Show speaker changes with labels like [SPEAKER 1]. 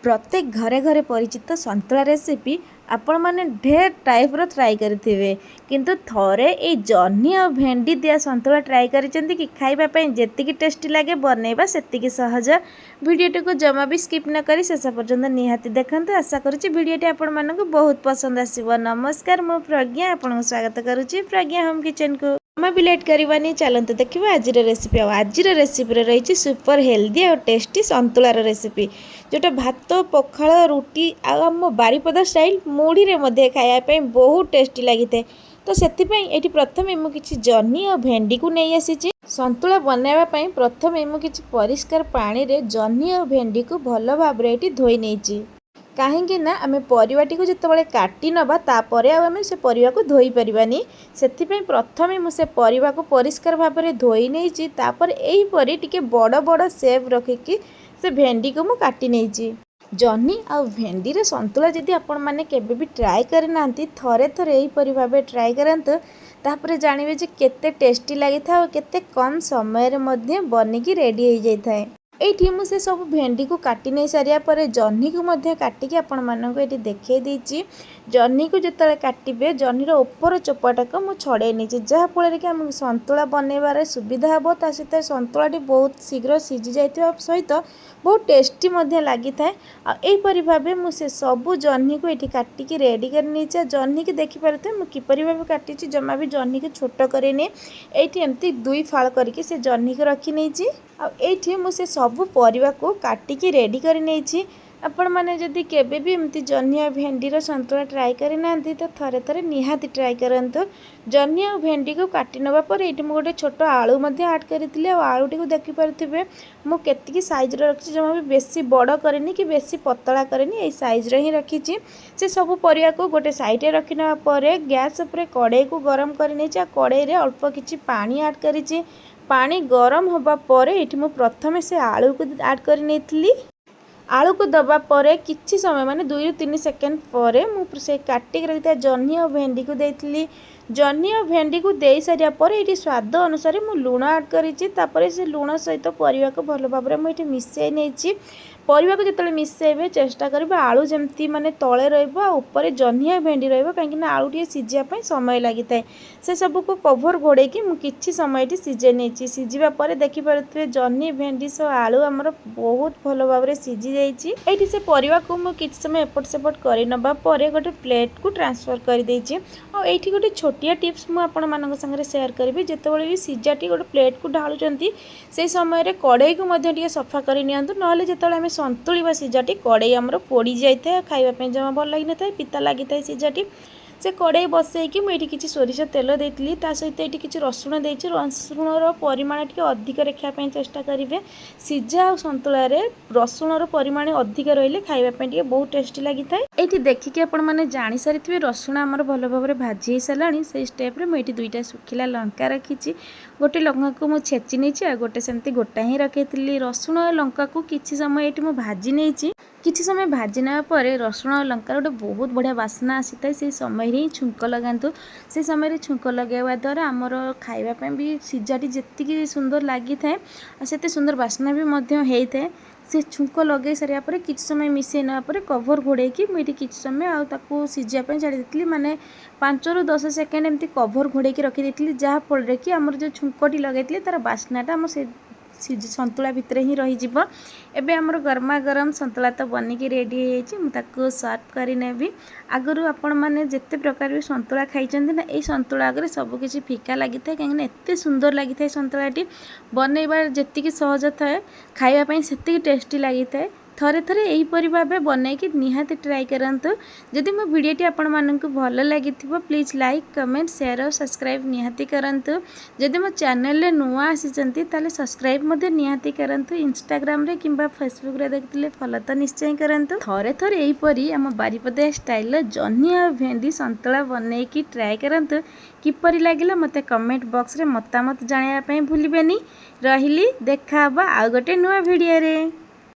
[SPEAKER 1] प्रत्येक घरे घरे परिचित संतुला रेसिपी आपण मैंने ढेर टाइप रो ट्राई करेंगे किंतु थोड़े ये जह्नी और भेंडी दिया संतुला ट्राई करिसेंती कि खाइबा जेतिकी टेस्टी लगे बनैबा सेतिकी सहज। वीडियोटी को जमा भी स्किप न करी शेष पर्यंत निहाती देखंतु। आशा करुच्ची वीडियोटी आपण मानक बहुत पसंद आसीबो। नमस्कार, मु प्रज्ञा आपन स्वागत करुच्ची प्रज्ञा होम किचन को। भी लेट करवानी चलते देखिए आज रेसिपी। आज रेसिपी रही सुपर हेल्दी और टेस्टी संतुलार रेसिपी जोटा भात पखाल रुटी आम बारीपदा स्टाइल मुढ़ी रे खायापी बहुत टेस्टी लगी था। तो से प्रथम मुझे जह्नी और भेंडी को नहीं आसी संतुला बनवाई। प्रथम मुझे परिष्कार पानी रे जह्नी और भेंडी को भल भाव धोई नहीं कहीं ना आम परिवाटी को जिते काटी नवा तापर आम से परिवा को धोई पारानी से प्रथम मुझे परिवा को परिष्कार भाव में धोई नहीं तापर यहीपरी टिके बड़ बड़ सेप रखिकी से भेंडी को मु काटी नहीं। जह्नी आ भेंडी रे संतुला जदि आपण मैंने केबे भी ट्राए करना थरे थरे यहीपरी भाव ट्राए करंतु तापर जानवे जे केते टेस्टी लगी था और केते कम समय रे मध्य बनिकी रेडी हो जाए। ये मुझे सब भेंडी को काटी नहीं सारिया पर जह्नी को मध्य काटिकी आपण मानक ये देखे देछि। जह्नी को जिते काटे जह्नी ऊपर चोपाटाक मु छड़े नहीं जहाँफल कि आम संतुला बनइबार सुविधा हे। ता सहित संतुलाटी बहुत शीघ्र सीझी जाइथिबा सहित बहुत टेस्टी लगी थाए। आईपरी भाव मुझे सबू जह्नी को ये काटिकी रेडी कर नहीं। जह्नी की देखिपारे मुझे किपरि भाव काटी जमा भी जह्नी को छोट करेनि ये एमती दुई फाड़ करके से जह्नी को रखी नहीं। आईठी मुझे सबू परिवा को काटिकी रेडी कर नहीं। आपण मैंने जदि केबे भी एमती जह्नी और भेंडीर संतुला ट्राए करना तो थरे थरे निहाती ट्राए करंतु। जह्नी और भेंडी को काटी नवा पर ये गोटे छोट आलू आड करी आलूटी को देखिपे मुझे सैज रखी जमा भी बेसी बड़ करेनि कि बेसी पतला करेनि ये सैज ही रखी। से सब परिवा को गोटे साइड रखी नवा पर गैस उपर कड़े को गरम कर कड़े रे अल्प किछि पानी आड करी। पानी गरम होबा पर ये मु प्रथम से आलू को आड कर नहीं। आलू को दबा पर किछि समय माने 2 ରୁ 3 सेकेंड पर मुझे काटिक रखी जह्नी और भेंडी को देती। जह्नी और भेंडी को दे सारिया पर ये स्वाद अनुसार मु लुण आड करी से लुण सहित परिवा को भल भाव मुझे मिसई नहीं। परिवा को जिते मिसेबे चेष्टा करेंगे आलू जमती माने तले रपर जह्नी और भेंडी रहीं आलू टे सीझापी समय लगी था। से सब को कभर घोड़े कि समय सीझे नहीं। सीझा पर देखिपे जह्नी भेंडी सह आलू आमर बहुत भल भाव में सीझी जाइए। से परिवा को मुझे समय एपट सेपट कर नवा पर गोटे प्लेट को ट्रांसफर कर देछि। और ये गोटे छोटिया टिप्स मुझे सेयार करी जितेबाला भी सीझाटी गोटे प्लेट को ढालुंट से समय कड़ई को सफा कर नियंतु ना जो संतुलिबा सीझाटी कड़ई आमर पोड़ी जाए खाइबा जमा भल लगी न था पिता लगी था सीझाटी। से कड़ई बसैकी मुझे किसी सोरिष तेल देती सहित ये किसी रसुण देती रसुणर परिमाण टी अधिक रखापी चेष्टा करेंगे। सीझा और संतुला रसुणर परिमाण अधिक रही खाइबापी बहुत टेस्टी लगी था। ये देखिए आपण मैंने जानी सारी रसुण आमर भल भाव में भाजी सारे से स्टेप्रे मुझे 2टा सुखिला लंका रखी गोटे लंका को मुझे छेची नहीं गोटे सेमती गोटा ही रखी। रसुण और लंका को किसी समय ये भाजी नहीं किसी समय भाजी ना पर रसुण और लंका गोटे बहुत बढ़िया बास्ना आसी था। से समय ही छुंक लगातु से समय छुंक लगेवा द्वारा आमर खाइबापी भी सीझाटी जी सुंदर लगी था से सुंदर बास्ना भी होता है। से छुंक लगे सारा पर किसी समय मिसई ना पर कभर घोड़े मुझे किसी समय आपको सीझापी छाड़ी देती माने 5 ରୁ 10 सेकेंड एमती कभर घोड़े रखी देती जहाँफल कि आमर जो छुंकटी लगे तार बास्नाटा आम से संतुला भितर ही रही एबे हमर गरमा गरम संतुला तो बनिकी रेडी हो सर्व करनेबी। आगु आपण मैंने जिते प्रकार भी संतुला खाई ना ये संतुला आगे सबकि फिका लगी था कहीं एत सुंदर लगी था। संतुलाटी बनइबार जी सहज थाए खाइबापी से टेस्टी लगी था। थरे थरे यहीपरि भाव बनईकी निहाती ट्राई करंतु। जदि मो वीडियोटी आपण मानक भल लगी प्लीज लाइक कमेंट शेयर और सब्सक्राइब निहाती करंतु। जदि मो चैनल रे नुआ आसीचंती ताले सब्सक्राइब मध्य निहाती करंतु। इंस्टाग्राम रे किंबा फेसबुक रे देखतिले फॉलो तो निश्चय करंतु। थरे थरे यहीपरि आम बारीपदा स्टाइल जह्नी और भेंडी संतुला बनईकी ट्राई करंतु। किपरि लागिला मते कमेंट बॉक्स रे मतामत जानिया पई भूलिबेनी। रहिली देखा आउ गोटे नुआ वीडियो रे।